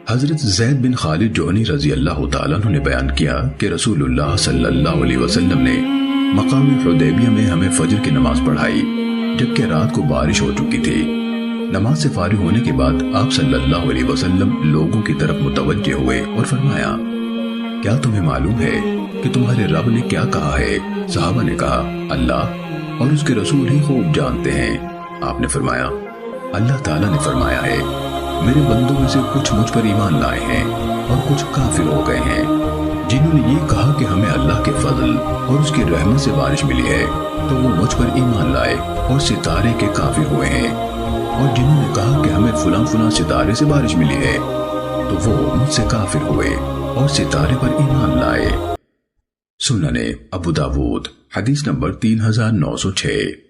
حضرت زید بن خالد جوہنی رضی اللہ تعالیٰ عنہ نے بیان کیا کہ رسول اللہ صلی اللہ علیہ وسلم نے مقام حدیبیہ میں ہمیں فجر کی نماز پڑھائی جبکہ رات کو بارش ہو چکی تھی۔ نماز سے فارغ ہونے کے بعد آپ صلی اللہ علیہ وسلم لوگوں کی طرف متوجہ ہوئے اور فرمایا، کیا تمہیں معلوم ہے کہ تمہارے رب نے کیا کہا ہے؟ صحابہ نے کہا، اللہ اور اس کے رسول ہی خوب جانتے ہیں۔ آپ نے فرمایا، اللہ تعالیٰ نے فرمایا ہے، میرے بندوں میں سے کچھ مجھ پر ایمان لائے ہیں اور کچھ کافر ہو گئے ہیں۔ جنہوں نے یہ کہا کہ ہمیں اللہ کے فضل اور اس کی رحمت سے بارش ملی ہے تو وہ مجھ پر ایمان لائے اور ستارے کے کافر ہوئے ہیں، اور جنہوں نے کہا کہ ہمیں فلاں فلاں ستارے سے بارش ملی ہے تو وہ مجھ سے کافر ہوئے اور ستارے پر ایمان لائے۔ سنن ابو داود حدیث نمبر 3906۔